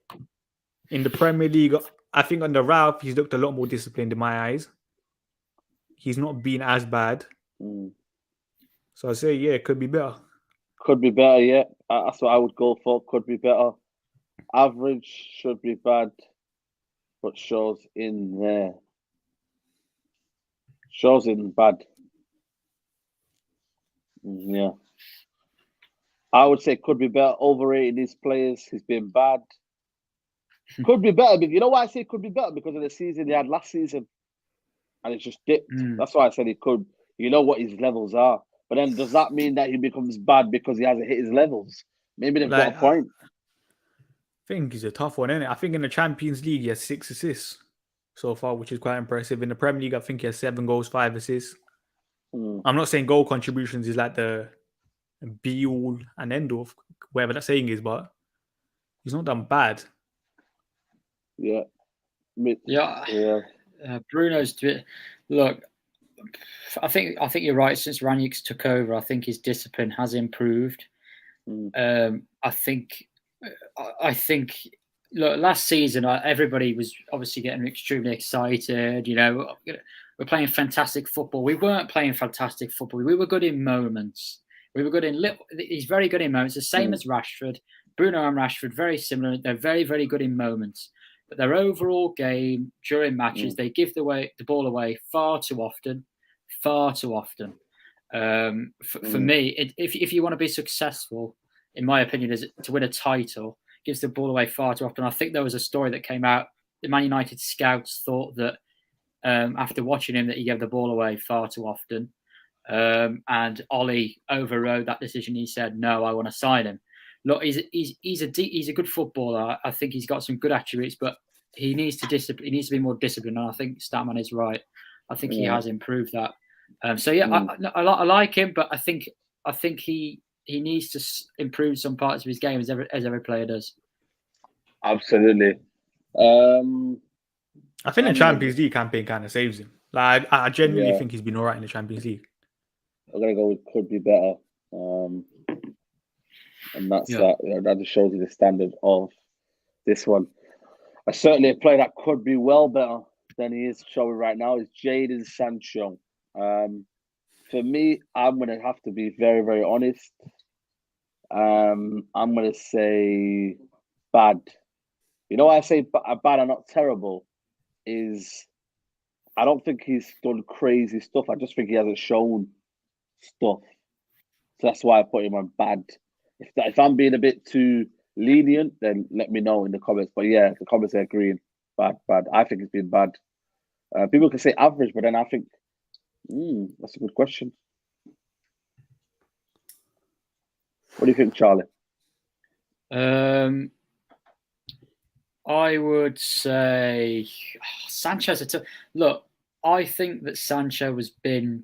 In the Premier League, I think under Ralph, he's looked a lot more disciplined in my eyes. He's not been as bad. So I say, yeah, it could be better. Could be better, yeah. That's what I would go for. Could be better. Average should be bad, but shows in there. Shows in bad. Yeah. I would say could be better. Overrating these players. He's been bad. Could be better. You know why I say could be better? Because of the season he had last season. And it's just dipped. That's why I said he could. You know what his levels are. But then does that mean that he becomes bad because he hasn't hit his levels? Maybe they've got a point. I think he's a tough one, isn't it? I think in the Champions League he has 6 assists so far, which is quite impressive. In the Premier League, I think he has 7 goals, 5 assists. I'm not saying goal contributions is like the be all and end all, whatever that saying is, but he's not done bad. Yeah. Bruno's look. I think you're right. Since Ranić took over, I think his discipline has improved. I think. Look, last season, everybody was obviously getting extremely excited. You know, we're playing fantastic football. We weren't playing fantastic football. We were good in moments. We were good in he's very good in moments. The same as Rashford. Bruno and Rashford, very similar. They're very, very good in moments. But their overall game during matches, they give the ball away far too often. For me, if you want to be successful, in my opinion, is to win a title, gives the ball away far too often. I think there was a story that came out. The Man United scouts thought that after watching him, that he gave the ball away far too often. And Ollie overrode that decision. He said, "No, I want to sign him." Look, he's a good footballer. I think he's got some good attributes, but he needs to be more disciplined. And I think Statman is right. I think he has improved that. I like him, but I think he needs to improve some parts of his game as every player does. Absolutely. I think the Champions League campaign kind of saves him. Like I genuinely think he's been all right in the Champions League. I'm gonna go with could be better. And that's that. That just shows you the standard of this one. Certainly a player that could be well better than he is showing right now is Jadon Sancho. For me, I'm going to have to be very, very honest. I'm going to say bad. You know why I say bad and not terrible is I don't think he's done crazy stuff. I just think he hasn't shown stuff. So that's why I put him on bad. If I'm being a bit too lenient, then let me know in the comments. But yeah, the comments are agreeing. Bad. I think it's been bad. People can say average, but then I think that's a good question. What do you think, Charlie? I I would say Sancho's look. I think that Sancho has been.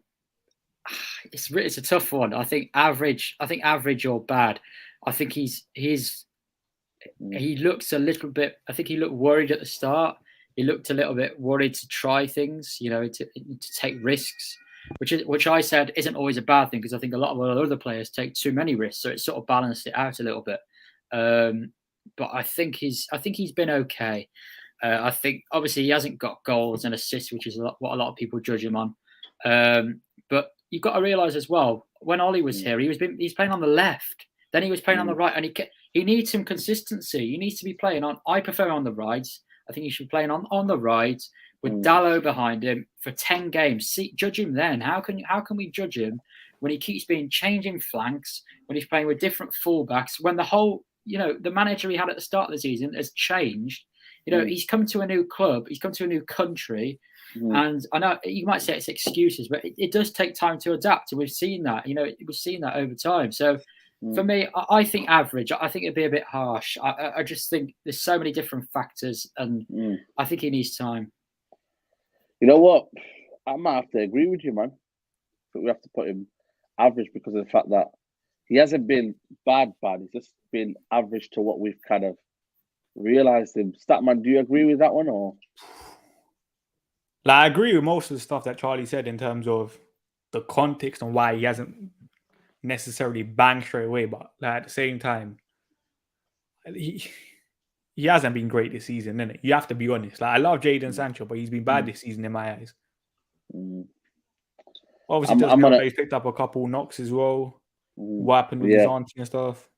It's a tough one. I think average or bad. I think he looks a little bit. I think he looked worried at the start. He looked a little bit worried to try things, to take risks, which I said isn't always a bad thing because I think a lot of other players take too many risks, so it sort of balanced it out a little bit. But I think he's been okay. I think obviously he hasn't got goals and assists, which is what a lot of people judge him on. But you've got to realise as well, when Ollie was here, he's playing on the left. Then he was playing on the right, and he needs some consistency. He needs to be playing on. I prefer on the right. I think he should be playing on the right with Dalot behind him for 10 games. Judge him then. How can we judge him when he keeps changing flanks, when he's playing with different fullbacks, when the whole, the manager he had at the start of the season has changed. He's come to a new club, he's come to a new country, and I know you might say it's excuses, but it does take time to adapt, and we've seen that. We've seen that over time. So for me, I think average. I think it'd be a bit harsh. I just think there's so many different factors, and I think he needs time. You know what? I might have to agree with you, man. But we have to put him average because of the fact that he hasn't been bad. He's just been average to what we've kind of realised him. Statman, do you agree with that one, or? I agree with most of the stuff that Charlie said in terms of the context and why he hasn't necessarily banged straight away, but at the same time, he hasn't been great this season, innit? You have to be honest. I love Jadon Sancho, but he's been bad this season in my eyes. Obviously, he's picked up a couple knocks as well. What happened with his auntie and stuff?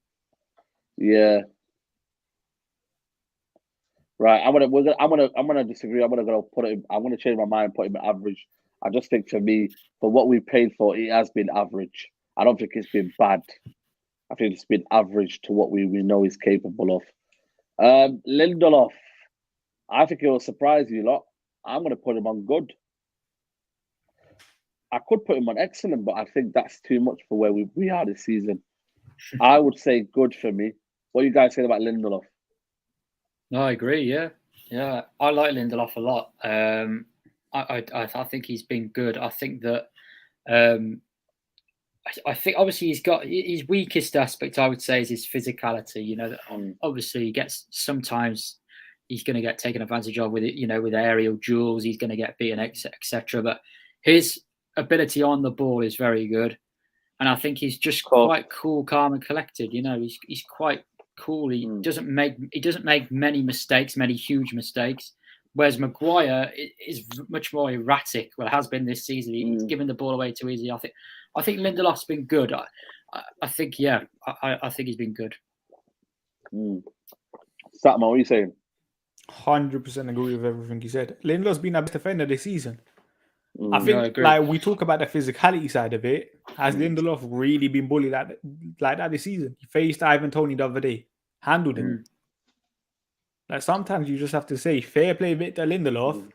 Yeah. Right, I'm gonna disagree. I'm gonna change my mind and put him at average. I just think for me, for what we paid for, it has been average. I don't think it's been bad. I think it's been average to what we know he's capable of. Lindelof, I think it will surprise you lot. I'm gonna put him on good. I could put him on excellent, but I think that's too much for where we are this season. I would say good for me. What do you guys say about Lindelof? No, I agree. Yeah. I like Lindelof a lot. I think he's been good. I think that. I think obviously he's got his weakest aspect. I would say is his physicality. Obviously he gets sometimes he's going to get taken advantage of with it. With aerial duels, he's going to get beaten, etc. But his ability on the ball is very good, and I think he's just quite cool, calm, and collected. He's quite cool. He doesn't make many mistakes, many huge mistakes. Whereas Maguire is much more erratic. Well, has been this season. He's given the ball away too easy. I think Lindelof's been good. I think he's been good. Satma, what are you saying? 100% agree with everything he said. Lindelof's been our best defender this season. I think, we talk about the physicality side of it. Has Lindelof really been bullied like that this season? He faced Ivan Toney the other day, handled him. Sometimes you just have to say, fair play, Victor Lindelof.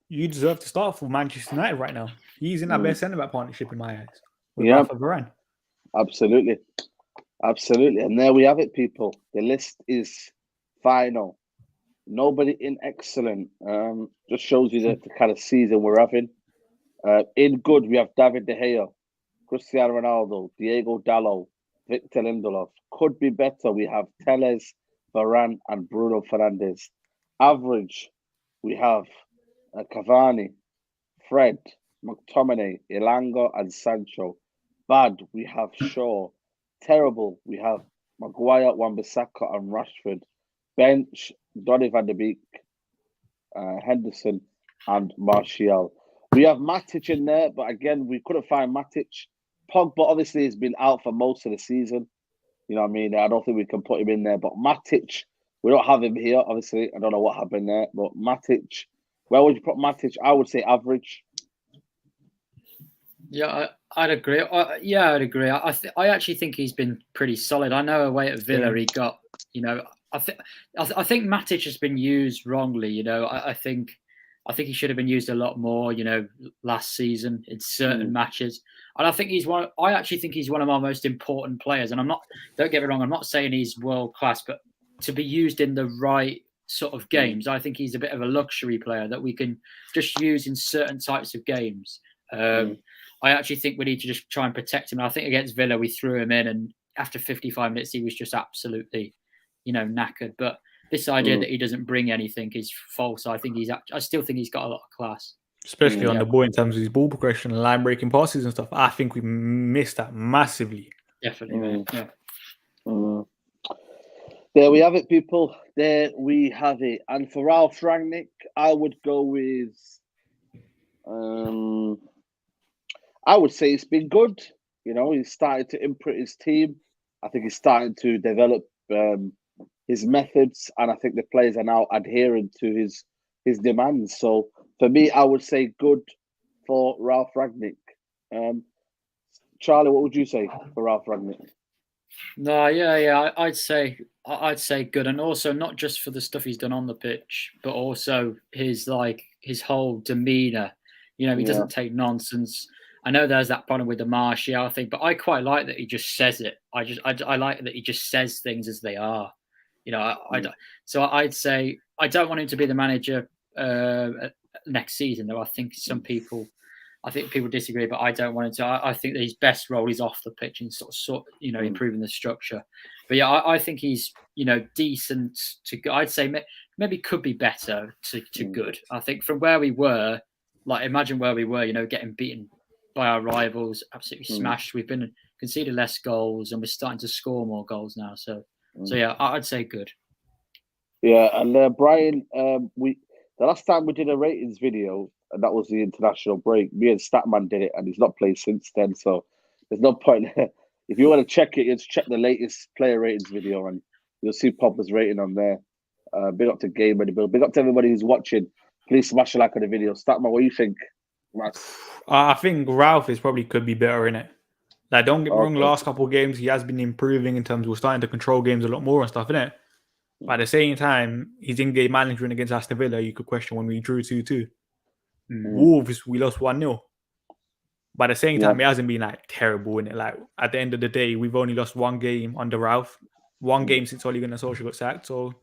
You deserve to start for Manchester United right now. He's in our best centre-back partnership in my eyes. With Rafa Varane. Absolutely. And there we have it, people. The list is final. Nobody in excellent. Just shows you the kind of season we're having. In good, we have David De Gea, Cristiano Ronaldo, Diego Dalot, Victor Lindelof. Could be better. We have Telles, Varane, and Bruno Fernandes. Average, we have Cavani, Fred, McTominay, Elanga, and Sancho. Bad, we have Shaw. Terrible, we have Maguire, Wan-Bissaka, and Rashford. Bench, Donny van de Beek, Henderson, and Martial. We have Matic in there, but again, we couldn't find Matic. Pogba obviously has been out for most of the season. You know what I mean? I don't think we can put him in there. But Matic, we don't have him here, obviously. I don't know what happened there. But Matic, where would you put Matic? I would say average. Yeah, I'd agree. I'd agree. I actually think he's been pretty solid. I know away at Villa he got, I think Matic has been used wrongly. I think he should have been used a lot more, last season in certain matches. And I think I actually think he's one of our most important players. And don't get me wrong, I'm not saying he's world class, but to be used in the right sort of games. I think he's a bit of a luxury player that we can just use in certain types of games. I actually think we need to just try and protect him. And I think against Villa, we threw him in, and after 55 minutes, he was just absolutely, knackered. But this idea that he doesn't bring anything is false. I still think he's got a lot of class. Especially on the ball in terms of his ball progression, line breaking passes and stuff. I think we missed that massively. Definitely, man. Yeah. There we have it, people. There we have it. And for Ralph Rangnick, I would go with... I would say it's been good. He's started to imprint his team. I think he's starting to develop his methods, and I think the players are now adhering to his demands. So for me, I would say good for Ralph Rangnick. Charlie, what would you say for Ralph Rangnick? No, yeah. I'd say good, and also not just for the stuff he's done on the pitch, but also his whole demeanor. He doesn't take nonsense. I know there's that problem with the Martial thing, but I quite like that he just says it. I like that he just says things as they are. So I'd say I don't want him to be the manager next season, though. I think people disagree, but I don't want him to. I think that his best role is off the pitch and improving the structure. But yeah, I think he's decent to good. I'd say maybe could be better to good. I think from where we were, imagine where we were, getting beaten by our rivals, absolutely smashed. We've been conceded less goals, and we're starting to score more goals now. So yeah, I'd say good. Yeah, and Brian, the last time we did a ratings video, and that was the international break. Me and Statman did it, and he's not played since then. So there's no point. If you want to check it, just check the latest player ratings video, and you'll see Popper's rating on there. Big up to Game Ready Bill. Big up to everybody who's watching. Please smash a like on the video. Statman, what do you think? I think Ralph could be better in it. Don't get me wrong, last couple of games he has been improving in terms of we're starting to control games a lot more and stuff, innit? But at the same time, his in-game management against Aston Villa, you could question when we drew 2-2. Wolves, we lost 1-0. But at the same time, it hasn't been terrible in it. At the end of the day, we've only lost one game under Ralph, one game since Ole Gunnar Solskjaer got sacked. So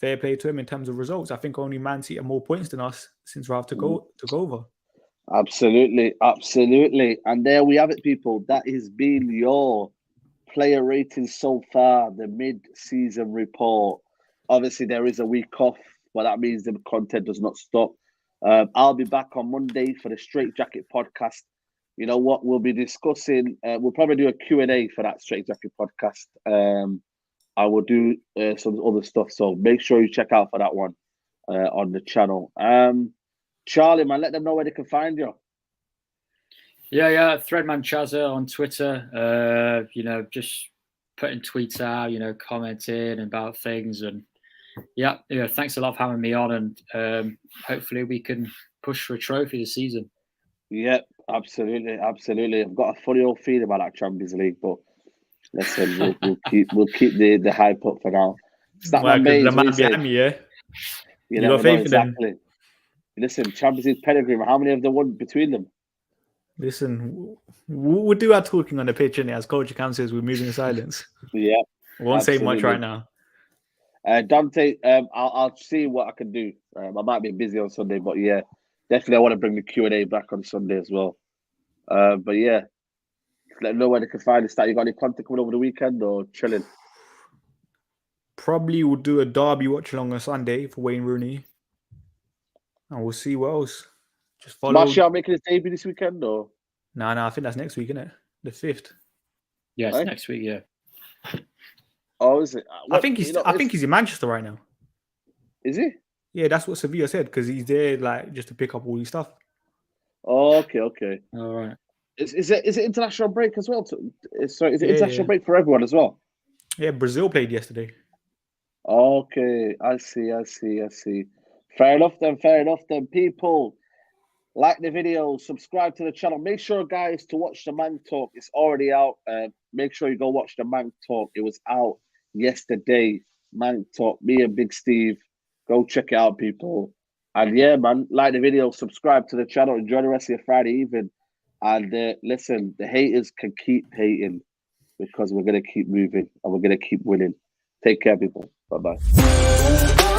fair play to him in terms of results. I think only Man City have more points than us since Ralph took over. Absolutely. And there we have it, people. That has been your player ratings so far, the mid-season report. Obviously, there is a week off, but that means the content does not stop. I'll be back on Monday for the Straight Jacket podcast. You know what? We'll be discussing, we'll probably do a Q&A for that Straight Jacket podcast. I will do some other stuff, so make sure you check out for that one on the channel. Charlie, man, let them know where they can find you. Yeah, Threadman Chazza on Twitter. Just putting tweets out, commenting about things, and thanks a lot for having me on, and hopefully we can push for a trophy this season. Yep, absolutely. I've got a funny old feeling about that Champions League, but listen, we'll keep the hype up for now. The man behind me, yeah. You got faith in them. Listen, Champions League pedigree. How many have they won between them? Listen, we'll do our talking on the pitch, and as Coach Cam says, we're moving in silence. Yeah, I won't say much right now. Dante, I'll see what I can do. I might be busy on Sunday, but yeah, definitely I want to bring the Q&A back on Sunday as well. But yeah, let them know where they can find us. You got any content coming over the weekend or chilling? Probably we'll do a derby watch along on Sunday for Wayne Rooney. And we'll see what else. Just follow. Martial making his debut this weekend, or? No, I think that's next week, isn't it? The 5th. Yeah, it's next week, yeah. Oh, is it? I think he's in Manchester right now. Is he? Yeah, that's what Sevilla said, because he's there just to pick up all his stuff. Oh, okay. All right. Is it international break as well? Sorry, is it international break for everyone as well? Yeah, Brazil played yesterday. Okay, I see. Fair enough then, people. Like the video, subscribe to the channel. Make sure, guys, to watch the Mank Talk. It's already out. Make sure you go watch the Mank Talk. It was out yesterday. Mank Talk, me and Big Steve. Go check it out, people. And yeah, man, like the video, subscribe to the channel. Enjoy the rest of your Friday evening. And listen, the haters can keep hating because we're going to keep moving and we're going to keep winning. Take care, people. Bye-bye.